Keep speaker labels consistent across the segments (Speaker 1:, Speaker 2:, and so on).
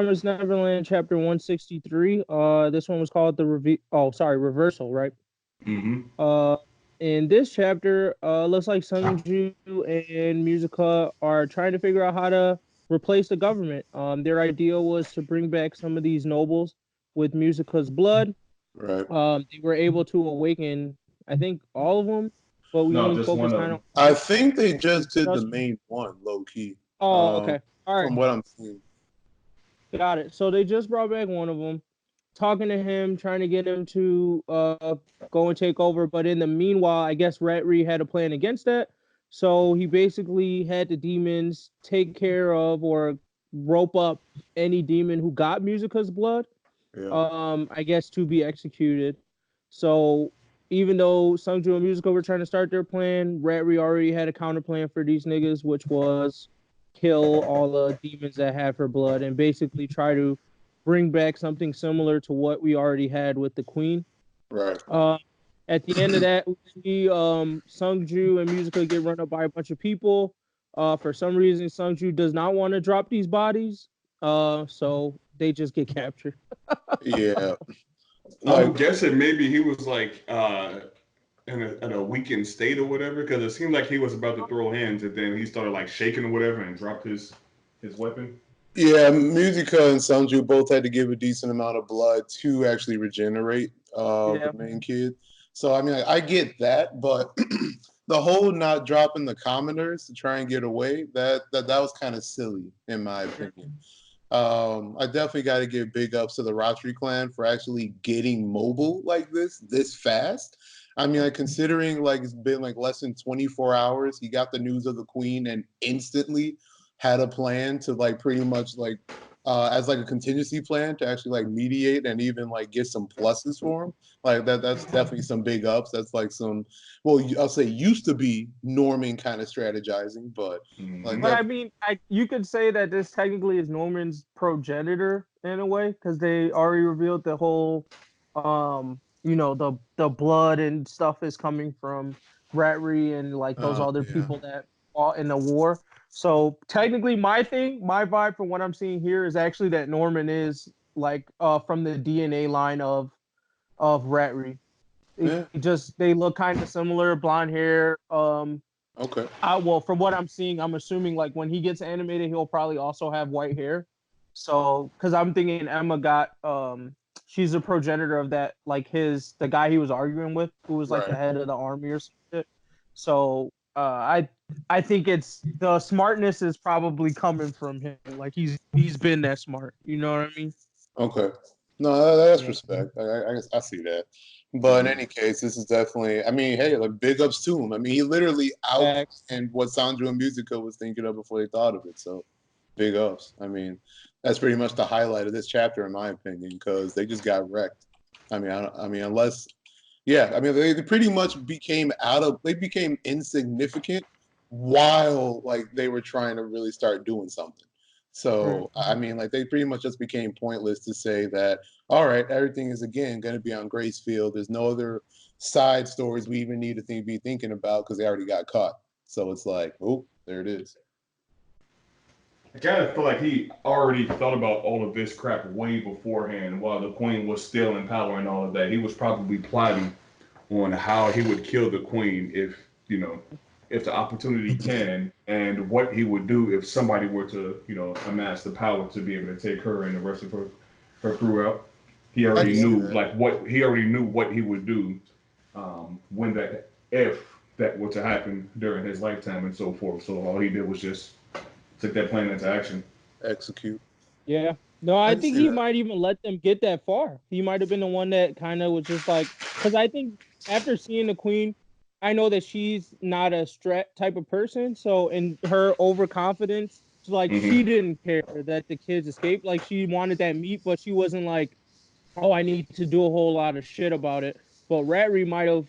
Speaker 1: Promised Neverland, chapter 163. This one was called reversal, right?
Speaker 2: Mm-hmm.
Speaker 1: In this chapter, looks like Sonju and Mujika are trying to figure out how to replace the government. Their idea was to bring back some of these nobles with Mujika's blood.
Speaker 3: Right.
Speaker 1: They were able to awaken, I think, all of them, but we
Speaker 2: No,
Speaker 1: only
Speaker 2: just
Speaker 1: focused
Speaker 2: one of
Speaker 1: on.
Speaker 2: them.
Speaker 3: I think they just did the main one, low key.
Speaker 1: Oh, okay. All right.
Speaker 3: From what I'm seeing.
Speaker 1: Got it. So they just brought back one of them, talking to him, trying to get him to go and take over. But in the meanwhile, I guess Ratri had a plan against that. So he basically had the demons take care of or rope up any demon who got Musica's blood.
Speaker 3: Yeah.
Speaker 1: I guess to be executed. So even though Sungju and Musica were trying to start their plan, Ratri already had a counter plan for these niggas, which was kill all the demons that have her blood and basically try to bring back something similar to what we already had with the queen.
Speaker 3: Right.
Speaker 1: At the end of that, we see Sungju and Musica get run up by a bunch of people. For some reason, Sungju does not want to drop these bodies, so they just get captured.
Speaker 3: Yeah.
Speaker 2: I'm guessing maybe he was like in a weakened state or whatever, because it seemed like he was about to throw hands and then he started like shaking or whatever and dropped his weapon.
Speaker 3: Yeah, Musica and Sonju both had to give a decent amount of blood to actually regenerate the main kid. So I mean, I get that, but the whole not dropping the commoners to try and get away, that was kind of silly in my opinion. I definitely got to give big ups to the Ratri clan for actually getting mobile like this fast. I mean, like considering like it's been like less than 24 hours, he got the news of the queen and instantly had a plan to like pretty much like as like a contingency plan to actually like mediate and even like get some pluses for him. Like that's definitely some big ups. That's like some, well, I'll say used to be Norman kind of strategizing, but like.
Speaker 1: But I mean, you could say that this technically is Norman's progenitor in a way, because they already revealed the whole, the blood and stuff is coming from Ratri and like those other people that fought in the war. So technically, my vibe from what I'm seeing here is actually that Norman is like from the DNA line of Ratri. They look kind of similar, blonde hair.
Speaker 3: Okay.
Speaker 1: Well, from what I'm seeing, I'm assuming like when he gets animated, he'll probably also have white hair. So, because I'm thinking Emma got she's a progenitor of that, like the guy he was arguing with, who was like the head of the army or something. So, I think it's the smartness is probably coming from him. Like he's been that smart. You know what I mean?
Speaker 3: Okay. No, that's respect. I see that. But in any case, this is definitely, I mean, hey, like big ups to him. I mean, he literally out and what Sonju and Musica was thinking of before they thought of it. So big ups. I mean, that's pretty much the highlight of this chapter, in my opinion, because they just got wrecked. I mean, unless, yeah, I mean, they pretty much became insignificant while like they were trying to really start doing something. So, I mean, like they pretty much just became pointless to say that, all right, everything is again going to be on Gracefield. There's no other side stories we even need to be thinking about because they already got caught. So it's like, oh, there it is.
Speaker 2: I kind of feel like he already thought about all of this crap way beforehand while the queen was still in power and all of that. He was probably plotting on how he would kill the queen if the opportunity can, and what he would do if somebody were to, amass the power to be able to take her and the rest of her crew out. He already knew what he would do if that were to happen during his lifetime and so forth. So all he did was just took that plan into action.
Speaker 3: Execute.
Speaker 1: Yeah. No, I think he might even let them get that far. He might have been the one that kind of was just like, because I think after seeing the queen, I know that she's not a strat type of person. So in her overconfidence, like she didn't care that the kids escaped. Like she wanted that meat, but she wasn't like, oh, I need to do a whole lot of shit about it. But Ratri might have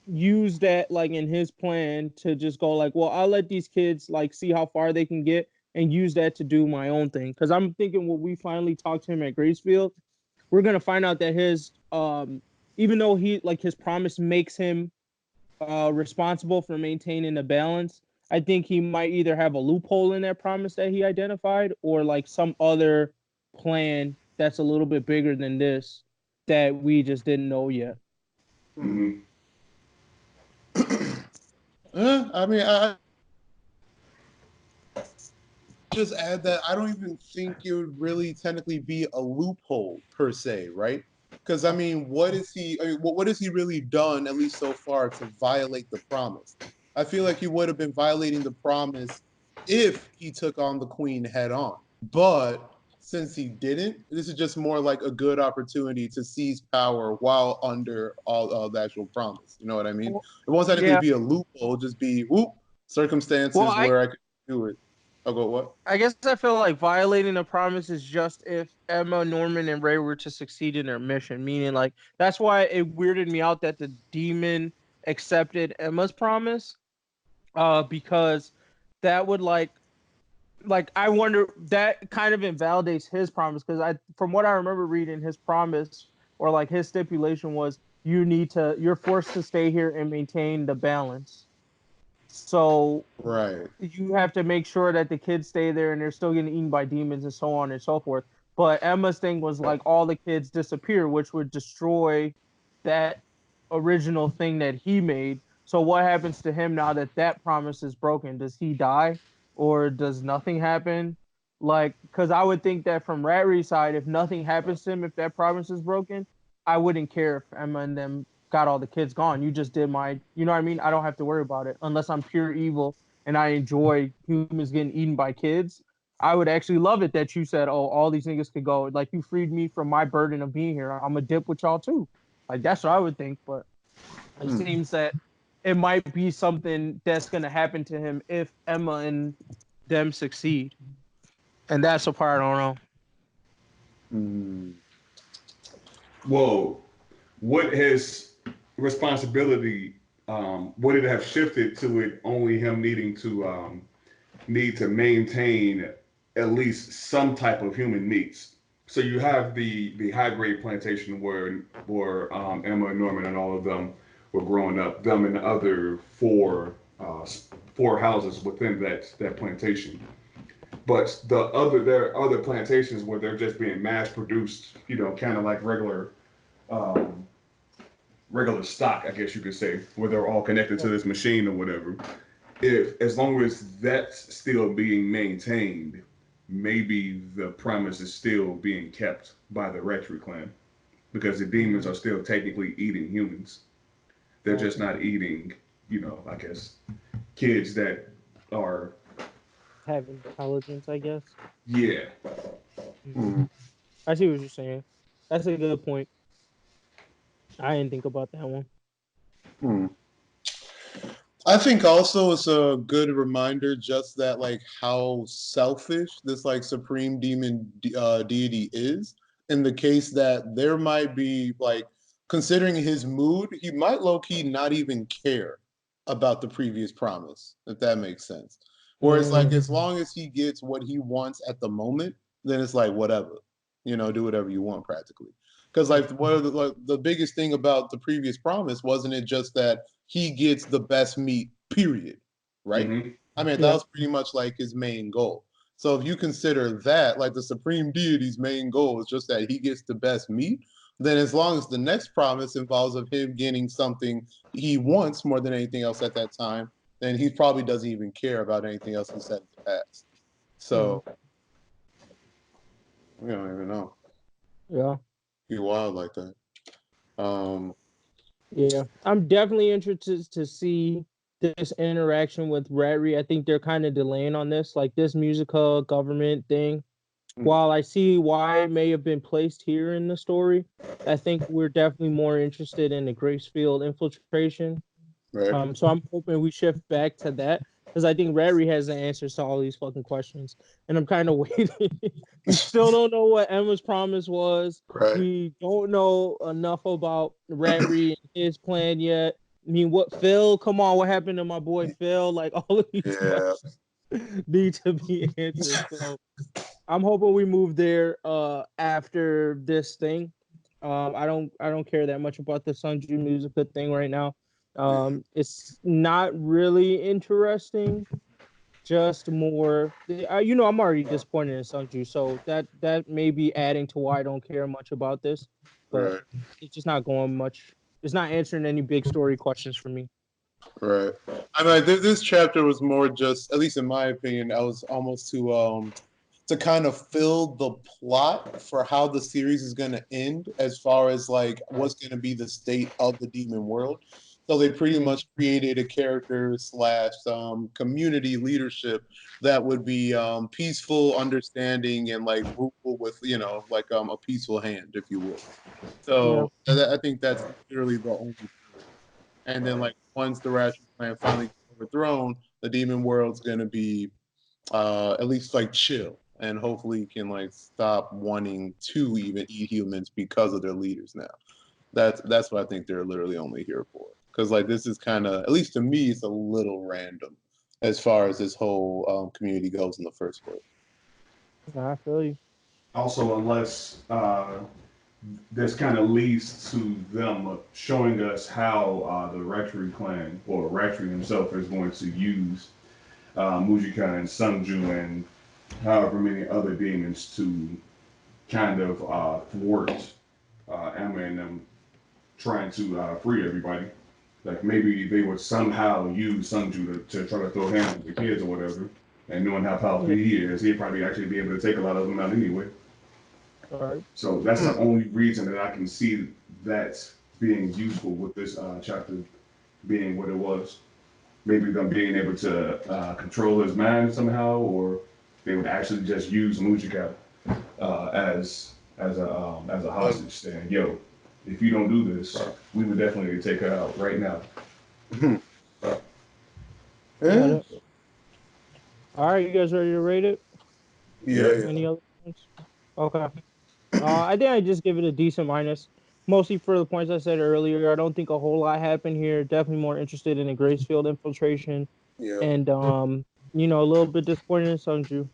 Speaker 1: used that like in his plan to just go like, well, I'll let these kids like see how far they can get and use that to do my own thing. Because I'm thinking when we finally talk to him at Gracefield, we're gonna find out that his even though his promise makes him responsible for maintaining the balance, I think he might either have a loophole in that promise that he identified or like some other plan that's a little bit bigger than this that we just didn't know yet.
Speaker 2: Mm-hmm.
Speaker 3: I mean, I just add that I don't even think it would really technically be a loophole per se, right? Because I mean, what has he really done, at least so far, to violate the promise? I feel like he would have been violating the promise if he took on the queen head on. But since he didn't, this is just more like a good opportunity to seize power while under all the actual promise. You know what I mean? It won't technically be a loophole, just be circumstances where I could do it. I'll go what?
Speaker 1: I guess I feel like violating the promise is just if Emma, Norman, and Ray were to succeed in their mission. Meaning, like, that's why it weirded me out that the demon accepted Emma's promise. Because that would like I wonder, that kind of invalidates his promise, because from what I remember reading, his promise or like his stipulation was you're forced to stay here and maintain the balance. So
Speaker 3: right,
Speaker 1: you have to make sure that the kids stay there and they're still getting eaten by demons and so on and so forth. But Emma's thing was like all the kids disappear, which would destroy that original thing that he made. So what happens to him now that that promise is broken? Does he die or does nothing happen? Like, because I would think that from Ratri's side, if nothing happens to him, if that promise is broken, I wouldn't care if Emma and them got all the kids gone. You just did you know what I mean? I don't have to worry about it unless I'm pure evil and I enjoy humans getting eaten by kids. I would actually love it that you said, oh, all these niggas could go. Like, you freed me from my burden of being here. I'm a dip with y'all too. Like, that's what I would think. But it seems that it might be something that's going to happen to him if Emma and them succeed. And that's the part I don't know.
Speaker 2: Well, what his responsibility would it have shifted to it only him needing to need to maintain at least some type of human needs? So you have the high grade plantation where Emma and Norman and all of them were growing up, them and the other four houses within that plantation. But there are other plantations where they're just being mass produced, kind of like regular stock, I guess you could say, where they're all connected to this machine or whatever. As long as that's still being maintained, maybe the promise is still being kept by the Ratri clan, because the demons are still technically eating humans. They're just not eating, I guess, kids that are
Speaker 1: have intelligence, I guess.
Speaker 2: Yeah.
Speaker 1: I see what you're saying. That's a good point. I didn't think about that one.
Speaker 3: I think also it's a good reminder just that like how selfish this like supreme demon deity is, in the case that there might be like, considering his mood, he might low-key not even care about the previous promise, if that makes sense. Where it's like, as long as he gets what he wants at the moment, then it's like whatever, do whatever you want practically. Because like one of the biggest thing about the previous promise, wasn't it just that he gets the best meat, period, right? I mean, that was pretty much like his main goal. So if you consider that like the supreme deity's main goal is just that he gets the best meat, then as long as the next promise involves of him getting something he wants more than anything else at that time, then he probably doesn't even care about anything else he said in the past. So we don't even know.
Speaker 1: Yeah.
Speaker 3: Be wild like that.
Speaker 1: Yeah, I'm definitely interested to see this interaction with Ratri. I think they're kind of delaying on this, like this musical government thing. While I see why it may have been placed here in the story, I think we're definitely more interested in the Gracefield infiltration.
Speaker 3: Right.
Speaker 1: So I'm hoping we shift back to that, because I think Ratri has the answers to all these fucking questions, and I'm kind of waiting. We still don't know what Emma's promise was.
Speaker 3: Right.
Speaker 1: We don't know enough about Ratri and his plan yet. I mean, what Phil? Come on, what happened to my boy Phil? Like, all of these questions need to be answered. So I'm hoping we move there after this thing. I don't care that much about the Sonju Mujika thing right now. It's not really interesting. just more. I'm already disappointed in Sonju, so that may be adding to why I don't care much about this. But
Speaker 3: Right.
Speaker 1: it's just not going much. It's not answering any big story questions for me.
Speaker 3: Right. I mean, this chapter was more just, at least in my opinion, I was almost to kind of fill the plot for how the series is going to end, as far as like what's going to be the state of the demon world. So they pretty much created a character slash community leadership that would be peaceful, understanding, and like rule with like a peaceful hand, if you will. So I think that's literally the only. And then, like, once the Ratri clan finally gets overthrown, the demon world's gonna be at least like chill, and hopefully can like stop wanting to even eat humans because of their leaders now. That's what I think they're literally only here for. Because like this is kind of, at least to me, it's a little random as far as this whole community goes in the first place.
Speaker 1: I feel you.
Speaker 2: Also, unless this kind of leads to them showing us how the Ratri clan or Ratri himself is going to use Mujika and Sonju and however many other demons to kind of thwart Emma and them trying to free everybody. Like maybe they would somehow use Sonju to try to throw hands with the kids or whatever. And knowing how powerful he is, he'd probably actually be able to take a lot of them out anyway.
Speaker 1: Right.
Speaker 2: So that's the only reason that I can see that being useful with this chapter being what it was. Maybe them being able to control his mind somehow, or they would actually just use Mujika as a hostage, saying, "Yo, if you don't do this, we would definitely take her out right now."
Speaker 1: Yeah. All right, you guys ready to rate it?
Speaker 3: Yeah.
Speaker 1: Any other points? Okay. I think I just give it a decent minus, mostly for the points I said earlier. I don't think a whole lot happened here. Definitely more interested in the Gracefield infiltration,
Speaker 3: Yeah.
Speaker 1: and a little bit disappointed in Sonju.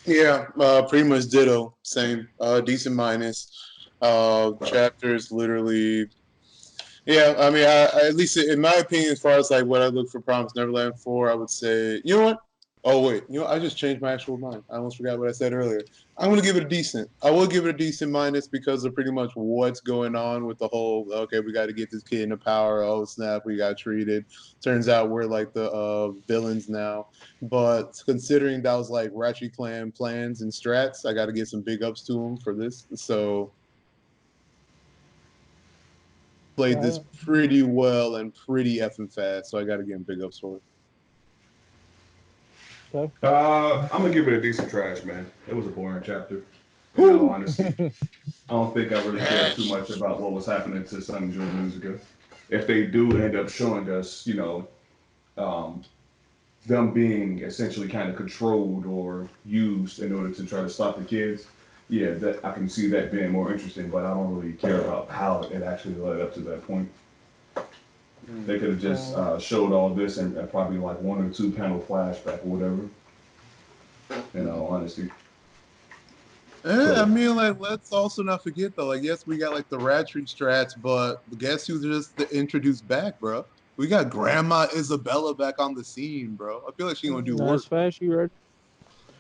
Speaker 3: Yeah, pretty much ditto. Same. Decent minus. Chapters literally. Yeah, I mean, at least in my opinion, as far as like what I look for Promised Neverland for, I would say, you know what? Oh wait, I just changed my actual mind. I almost forgot what I said earlier. I'm gonna give it a decent. I will give it a decent minus because of pretty much what's going on with the whole. Okay, we got to get this kid into power. Oh snap, we got treated. Turns out we're like the villains now. But considering that was like Ratchet Clan plans and strats, I got to give some big ups to him for this. So played this pretty well and pretty effing fast. So I got to give him big ups for it.
Speaker 1: Okay.
Speaker 2: I'm gonna give it a decent trash, man. It was a boring chapter. In all honesty, I don't think I really cared too much about what was happening to Sonju and Mujika. If they do end up showing us, um, them being essentially kind of controlled or used in order to try to stop the kids, yeah, that I can see that being more interesting. But I don't really care about how it actually led up to that point. They could have just showed all this and probably like 1 or 2 panel flashback or whatever. In all honesty.
Speaker 3: I mean, like, let's also not forget though. Like, yes, we got like the Ratri strats, but guess who's just introduced back, bro? We got Grandma Isabella back on the scene, bro. I feel like she's gonna do work.
Speaker 1: That's fast. You ready?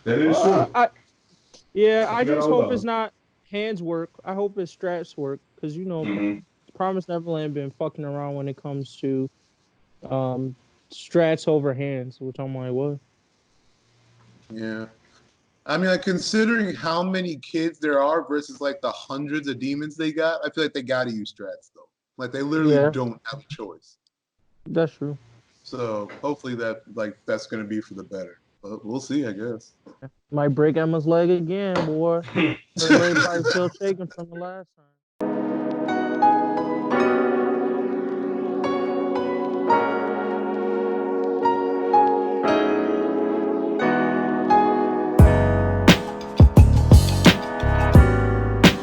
Speaker 2: That is true.
Speaker 1: I just hope it's not hands work. I hope it's strats work because Promised Neverland been fucking around when it comes to strats over hands, which I'm like, what?
Speaker 3: Yeah. I mean, like, considering how many kids there are versus like the hundreds of demons they got, I feel like they gotta use strats though. Like they literally don't have a choice.
Speaker 1: That's true.
Speaker 3: So hopefully that's gonna be for the better. But we'll see, I guess.
Speaker 1: Might break Emma's leg again, boy. Her leg probably still shaking from the last time.